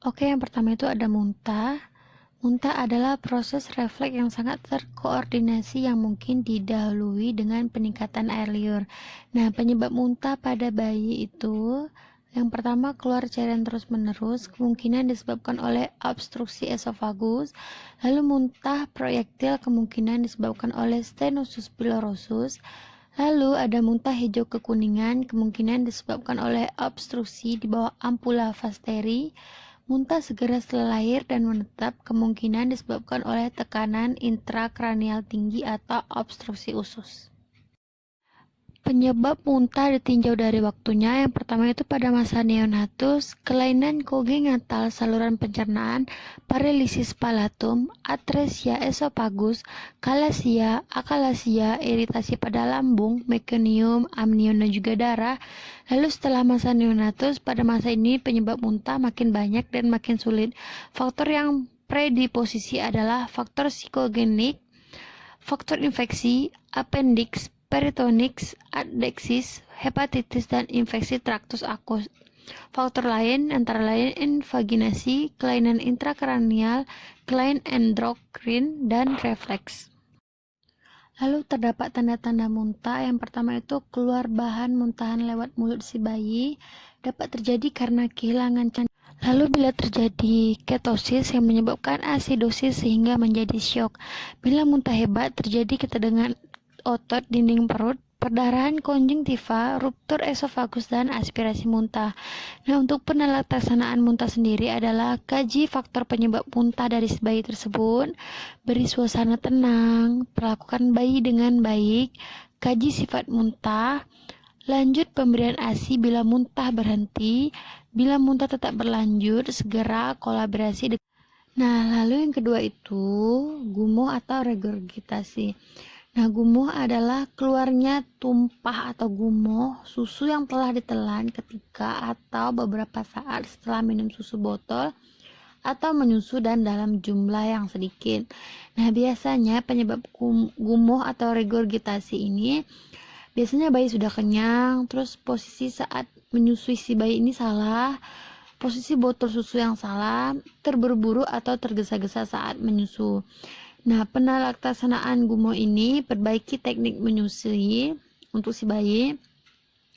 Oke, yang pertama itu ada muntah. Muntah adalah proses refleks yang sangat terkoordinasi yang mungkin didahului dengan peningkatan air liur. Nah, penyebab muntah pada bayi itu yang pertama keluar cairan terus-menerus, kemungkinan disebabkan oleh obstruksi esofagus. Lalu muntah proyektil kemungkinan disebabkan oleh stenosis pilorosus. Lalu ada muntah hijau kekuningan, kemungkinan disebabkan oleh obstruksi di bawah ampula fasteri. Muntah segera setelah lahir dan menetap kemungkinan disebabkan oleh tekanan intrakranial tinggi atau obstruksi usus. Penyebab muntah ditinjau dari waktunya. Yang pertama itu pada masa neonatus, kelainan kongenatal saluran pencernaan, paralisis palatum, atresia esofagus, kalasia, akalasia, iritasi pada lambung, mekonium, amnion dan juga darah. Lalu setelah masa neonatus, pada masa ini penyebab muntah makin banyak dan makin sulit. Faktor yang predisposisi adalah faktor psikogenik, faktor infeksi, appendix, peritonitis, adeksis, hepatitis, dan infeksi traktus akut. Faktor lain antara lain invaginasi, kelainan intrakranial, kelainan endokrin, dan refleks. Lalu terdapat tanda-tanda muntah. Yang pertama itu keluar bahan muntahan lewat mulut si bayi, dapat terjadi karena kehilangan cairan. Lalu bila terjadi ketosis yang menyebabkan asidosis sehingga menjadi syok. Bila muntah hebat terjadi ketegangan otot dinding perut, perdarahan konjungtiva, ruptur esofagus dan aspirasi muntah. Nah, untuk penelaksanaan muntah sendiri adalah kaji faktor penyebab muntah dari bayi tersebut, beri suasana tenang, perlakukan bayi dengan baik, kaji sifat muntah, lanjut pemberian ASI bila muntah berhenti. Bila muntah tetap berlanjut, segera kolaborasi. Nah, lalu yang kedua itu gumoh atau regurgitasi. Nah, gumoh adalah keluarnya tumpah atau gumoh susu yang telah ditelan ketika atau beberapa saat setelah minum susu botol atau menyusu dan dalam jumlah yang sedikit. Nah, biasanya penyebab gumoh atau regurgitasi ini biasanya bayi sudah kenyang, terus posisi saat menyusui si bayi ini salah, posisi botol susu yang salah, terburu-buru atau tergesa-gesa saat menyusu. Nah, penelaksanaan gumoh ini perbaiki teknik menyusui untuk si bayi,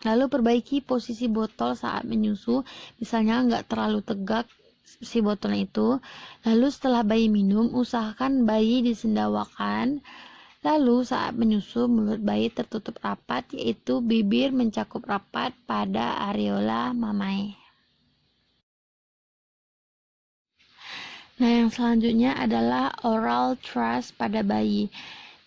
lalu perbaiki posisi botol saat menyusu, misalnya nggak terlalu tegak si botolnya itu. Lalu setelah bayi minum, usahakan bayi disendawakan. Lalu saat menyusu, mulut bayi tertutup rapat, yaitu bibir mencakup rapat pada areola mamai. Nah, yang selanjutnya adalah oral thrush pada bayi.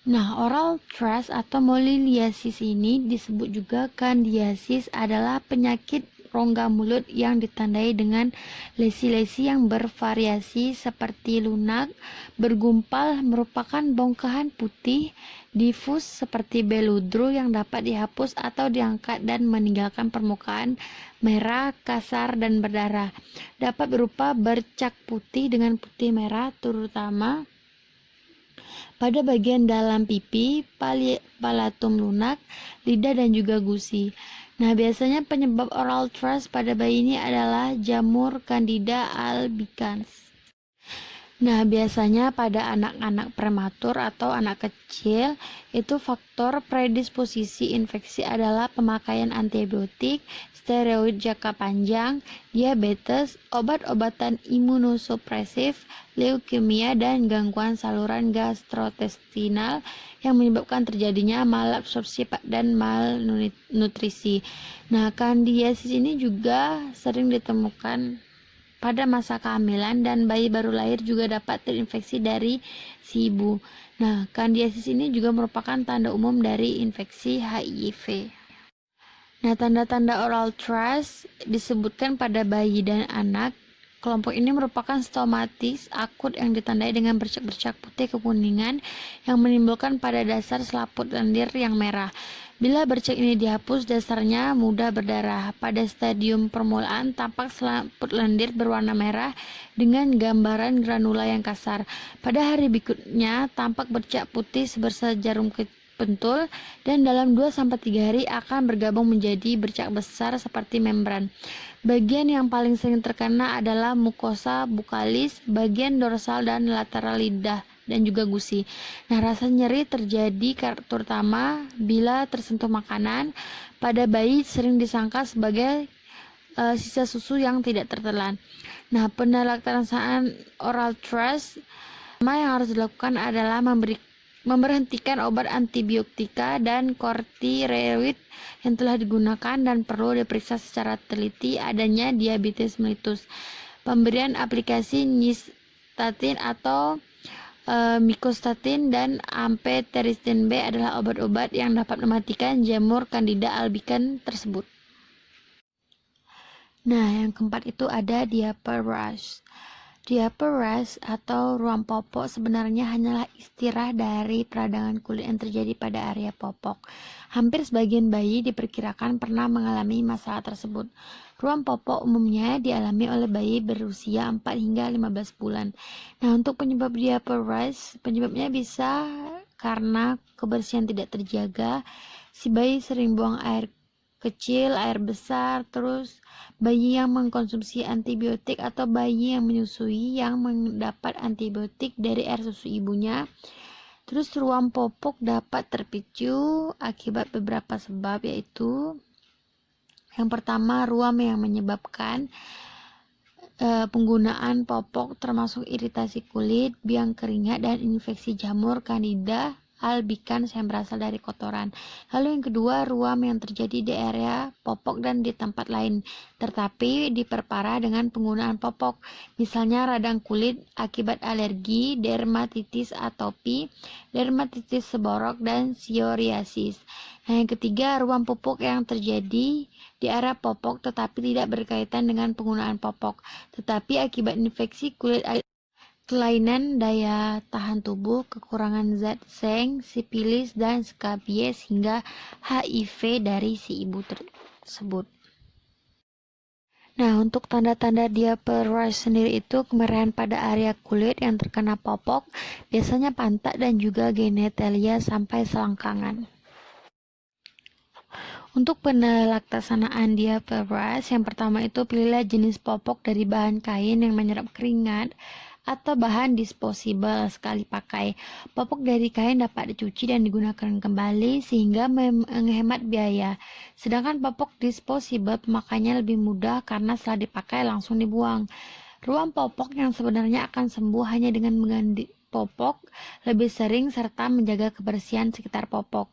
Nah, oral thrush atau moliliasis ini disebut juga candidiasis, adalah penyakit rongga mulut yang ditandai dengan lesi-lesi yang bervariasi seperti lunak, bergumpal, merupakan bongkahan putih, difus seperti beludru yang dapat dihapus atau diangkat dan meninggalkan permukaan merah, kasar, dan berdarah. Dapat berupa bercak putih dengan putih merah, terutama pada bagian dalam pipi, palatum lunak, lidah, dan juga gusi. Nah, biasanya penyebab oral thrush pada bayi ini adalah jamur Candida albicans. Nah, biasanya pada anak-anak prematur atau anak kecil, itu faktor predisposisi infeksi adalah pemakaian antibiotik, steroid jangka panjang, diabetes, obat-obatan imunosupresif, leukemia, dan gangguan saluran gastrointestinal yang menyebabkan terjadinya malabsorpsi dan malnutrisi. Nah, kandidiasis ini juga sering ditemukan pada masa kehamilan, dan bayi baru lahir juga dapat terinfeksi dari si ibu. Nah, kandidiasis ini juga merupakan tanda umum dari infeksi HIV. Nah, tanda-tanda oral thrush disebutkan pada bayi dan anak. Kelompok ini merupakan stomatis akut yang ditandai dengan bercak-bercak putih kekuningan yang menimbulkan pada dasar selaput lendir yang merah. Bila bercak ini dihapus, dasarnya mudah berdarah. Pada stadium permulaan, tampak selaput lendir berwarna merah dengan gambaran granula yang kasar. Pada hari berikutnya, tampak bercak putih sebesar jarum terbentul dan dalam 2-3 hari akan bergabung menjadi bercak besar seperti membran. Bagian yang paling sering terkena adalah mukosa bukalis, bagian dorsal dan lateral lidah dan juga gusi. Nah, rasa nyeri terjadi terutama bila tersentuh makanan. Pada bayi sering disangka sebagai sisa susu yang tidak tertelan. Nah, penelaksanaan oral TRAS yang harus dilakukan adalah memberhentikan obat antibiotika dan kortikosteroid yang telah digunakan dan perlu diperiksa secara teliti adanya diabetes mellitus. Pemberian aplikasi nystatin atau mikostatin dan amphotericin B adalah obat-obat yang dapat mematikan jamur Candida albicans tersebut. Nah, yang keempat itu ada diaper rash. Diaper rash atau ruam popok sebenarnya hanyalah istilah dari peradangan kulit yang terjadi pada area popok. Hampir sebagian bayi diperkirakan pernah mengalami masalah tersebut. Ruam popok umumnya dialami oleh bayi berusia 4 hingga 15 bulan. Nah, untuk penyebab diaper rash, penyebabnya bisa karena kebersihan tidak terjaga, si bayi sering buang air kecil, air besar, terus bayi yang mengkonsumsi antibiotik atau bayi yang menyusui yang mendapat antibiotik dari air susu ibunya. Terus ruam popok dapat terpicu akibat beberapa sebab, yaitu yang pertama ruam yang menyebabkan penggunaan popok termasuk iritasi kulit, biang keringat, dan infeksi jamur Candida albicans yang berasal dari kotoran. Lalu yang kedua, ruam yang terjadi di area popok dan di tempat lain, tetapi diperparah dengan penggunaan popok, misalnya radang kulit akibat alergi, dermatitis atopi, dermatitis seborok, dan psoriasis. Nah, yang ketiga, ruam popok yang terjadi di area popok tetapi tidak berkaitan dengan penggunaan popok, tetapi akibat infeksi kulit, kelainan daya tahan tubuh, kekurangan zat seng, sipilis, dan skabies hingga HIV dari si ibu tersebut. Nah, untuk tanda-tanda diaper rash sendiri itu kemerahan pada area kulit yang terkena popok, biasanya pantat dan juga genitalia sampai selangkangan. Untuk penelaksanaan diaper rash, yang pertama itu pilihlah jenis popok dari bahan kain yang menyerap keringat atau bahan disposable sekali pakai. Popok dari kain dapat dicuci dan digunakan kembali sehingga menghemat biaya. Sedangkan popok disposable pemakaiannya lebih mudah karena setelah dipakai langsung dibuang. Ruam popok yang sebenarnya akan sembuh hanya dengan mengganti popok lebih sering serta menjaga kebersihan sekitar popok.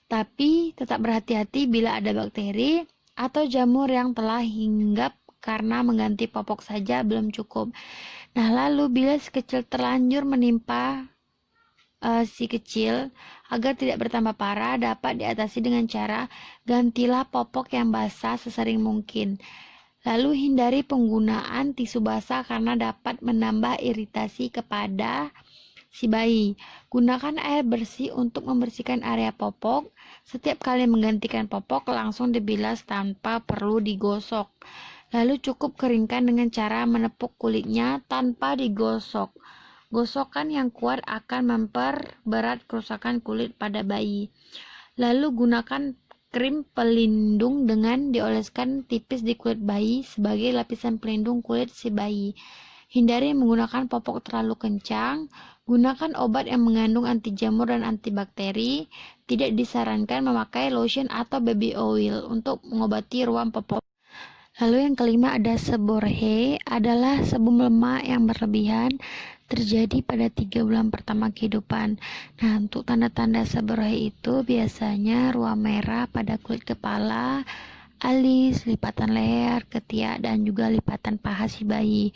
Tapi tetap berhati-hati bila ada bakteri atau jamur yang telah hinggap karena mengganti popok saja belum cukup. Nah, lalu bila si kecil terlanjur menimpa si kecil, agar tidak bertambah parah, dapat diatasi dengan cara gantilah popok yang basah sesering mungkin. Lalu hindari penggunaan tisu basah karena dapat menambah iritasi kepada si bayi. Gunakan air bersih untuk membersihkan area popok. Setiap kali menggantikan popok langsung dibilas tanpa perlu digosok. Lalu cukup keringkan dengan cara menepuk kulitnya tanpa digosok. Gosokan yang kuat akan memperberat kerusakan kulit pada bayi. Lalu gunakan krim pelindung dengan dioleskan tipis di kulit bayi sebagai lapisan pelindung kulit si bayi. Hindari menggunakan popok terlalu kencang. Gunakan obat yang mengandung anti jamur dan antibakteri. Tidak disarankan memakai lotion atau baby oil untuk mengobati ruam popok. Lalu yang kelima ada seborrhea, adalah sebum lemak yang berlebihan terjadi pada 3 bulan pertama kehidupan. Nah, untuk tanda-tanda seborrhea itu biasanya ruam merah pada kulit kepala, alis, lipatan leher, ketiak, dan juga lipatan paha si bayi.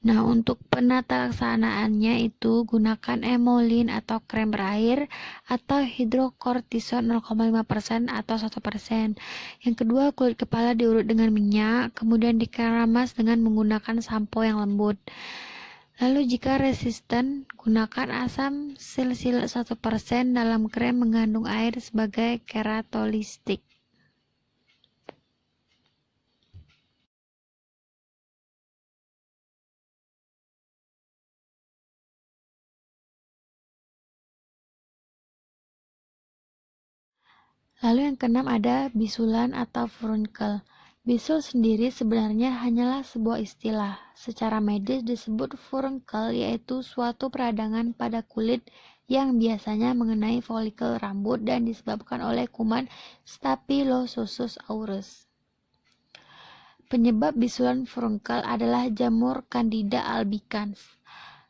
Nah, untuk penata laksanaannya itu gunakan emolin atau krem berair atau hidrokortison 0,5% atau 1%. Yang kedua, kulit kepala diurut dengan minyak, kemudian dikeramas dengan menggunakan sampo yang lembut. Lalu jika resisten, gunakan asam silsilat 1% dalam krem mengandung air sebagai keratolistik. Lalu yang keenam ada bisulan atau furunkel. Bisul sendiri sebenarnya hanyalah sebuah istilah. Secara medis disebut furunkel, yaitu suatu peradangan pada kulit yang biasanya mengenai folikel rambut dan disebabkan oleh kuman Staphylococcus aureus. Penyebab bisulan furunkel adalah jamur Candida albicans.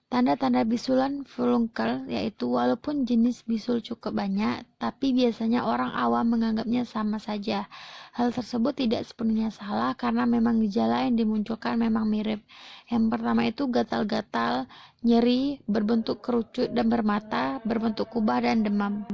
Tanda-tanda bisulan furunkel yaitu walaupun jenis bisul cukup banyak, tapi biasanya orang awam menganggapnya sama saja. Hal tersebut tidak sepenuhnya salah karena memang gejala yang dimunculkan memang mirip. Yang pertama itu gatal-gatal, nyeri, berbentuk kerucut dan bermata, berbentuk kubah dan demam.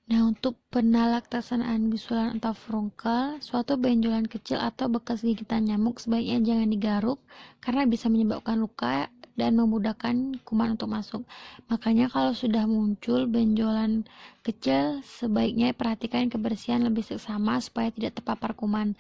Nah, untuk penalaksanaan bisulan atau furunkel, suatu benjolan kecil atau bekas gigitan nyamuk sebaiknya jangan digaruk karena bisa menyebabkan luka dan memudahkan kuman untuk masuk. Makanya kalau sudah muncul benjolan kecil, sebaiknya perhatikan kebersihan lebih seksama supaya tidak terpapar kuman.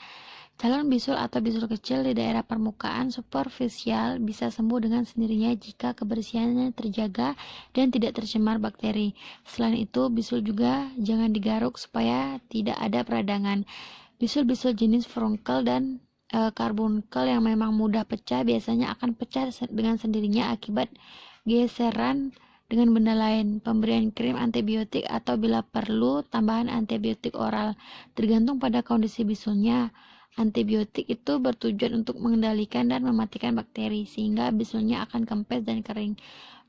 Calon bisul atau bisul kecil di daerah permukaan superficial bisa sembuh dengan sendirinya jika kebersihannya terjaga dan tidak tercemar bakteri. Selain itu, bisul juga jangan digaruk supaya tidak ada peradangan. Bisul-bisul jenis furunkel dan karbunkel yang memang mudah pecah biasanya akan pecah dengan sendirinya akibat geseran dengan benda lain, pemberian krim antibiotik atau bila perlu tambahan antibiotik oral, tergantung pada kondisi bisulnya. Antibiotik itu bertujuan untuk mengendalikan dan mematikan bakteri, sehingga bisulnya akan kempes dan kering.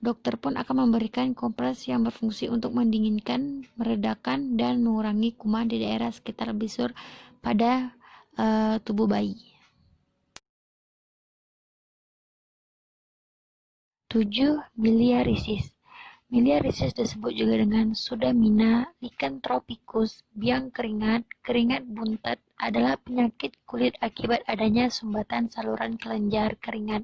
Dokter pun akan memberikan kompres yang berfungsi untuk mendinginkan, meredakan, dan mengurangi kuman di daerah sekitar bisul pada tubuh bayi. 7. Miliarisis. Miliarisis disebut juga dengan Sudamina lycanthropicus. Biang keringat, keringat buntat adalah penyakit kulit akibat adanya sumbatan saluran kelenjar keringat,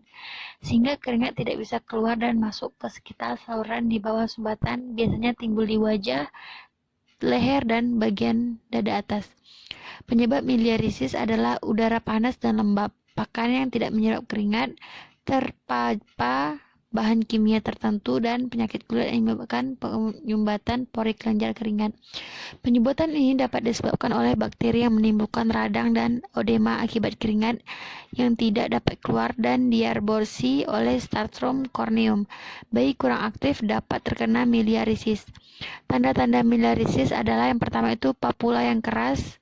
sehingga keringat tidak bisa keluar dan masuk ke sekitar saluran di bawah sumbatan, biasanya timbul di wajah, leher, dan bagian dada atas. Penyebab miliarisis adalah udara panas dan lembab, pakaian yang tidak menyerap keringat, terpapar bahan kimia tertentu, dan penyakit kulit yang menyebabkan penyumbatan pori kelenjar keringat. Penyumbatan ini dapat disebabkan oleh bakteri yang menimbulkan radang dan odema akibat keringat yang tidak dapat keluar dan diaborsi oleh Stastrom corneum. Bayi kurang aktif dapat terkena miliarisis. Tanda-tanda miliarisis adalah yang pertama itu papula yang keras,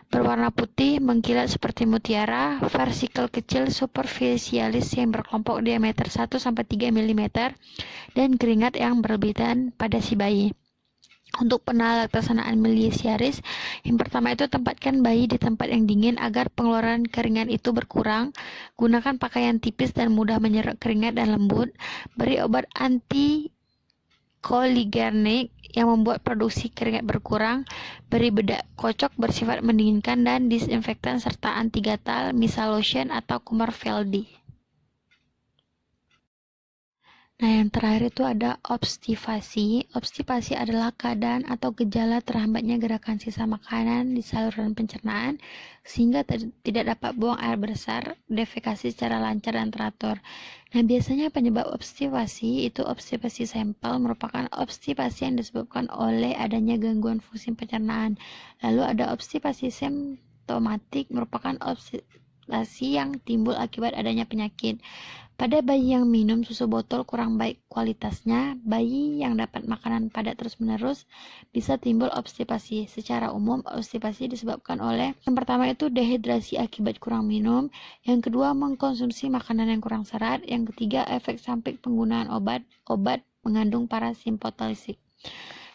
berwarna putih, mengkilat seperti mutiara, versikel kecil superficialis yang berkelompok diameter 1-3 mm, dan keringat yang berlebihan pada si bayi. Untuk penalaksanaan miliarisis, yang pertama itu tempatkan bayi di tempat yang dingin agar pengeluaran keringat itu berkurang. Gunakan pakaian tipis dan mudah menyerap keringat dan lembut. Beri obat anti koligernik yang membuat produksi keringat berkurang, beri bedak kocok bersifat mendinginkan dan disinfektan serta anti gatal, misal lotion atau kumar veldi. Nah, yang terakhir itu ada obstivasi. Obstivasi adalah keadaan atau gejala terhambatnya gerakan sisa makanan di saluran pencernaan sehingga tidak dapat buang air besar, defekasi secara lancar dan teratur. Nah, biasanya penyebab obstivasi itu obstivasi sampel merupakan obstivasi yang disebabkan oleh adanya gangguan fungsi pencernaan. Lalu ada obstivasi simptomatik merupakan obstivasi yang timbul akibat adanya penyakit. Pada bayi yang minum susu botol kurang baik kualitasnya, bayi yang dapat makanan padat terus-menerus, bisa timbul obstipasi. Secara umum, obstipasi disebabkan oleh yang pertama itu dehidrasi akibat kurang minum, yang kedua mengkonsumsi makanan yang kurang serat, yang ketiga efek samping penggunaan obat mengandung parasimptolik.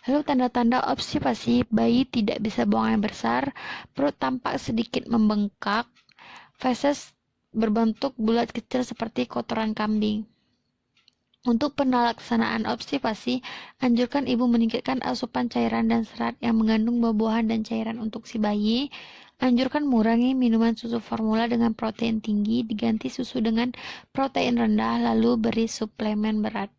Lalu tanda-tanda obstipasi, bayi tidak bisa buang air besar, perut tampak sedikit membengkak, feses berbentuk bulat kecil seperti kotoran kambing. Untuk penalaksanaan obstipasi, anjurkan ibu meningkatkan asupan cairan dan serat yang mengandung buah-buahan dan cairan untuk si bayi. Anjurkan mengurangi minuman susu formula dengan protein tinggi, diganti susu dengan protein rendah, lalu beri suplemen berat.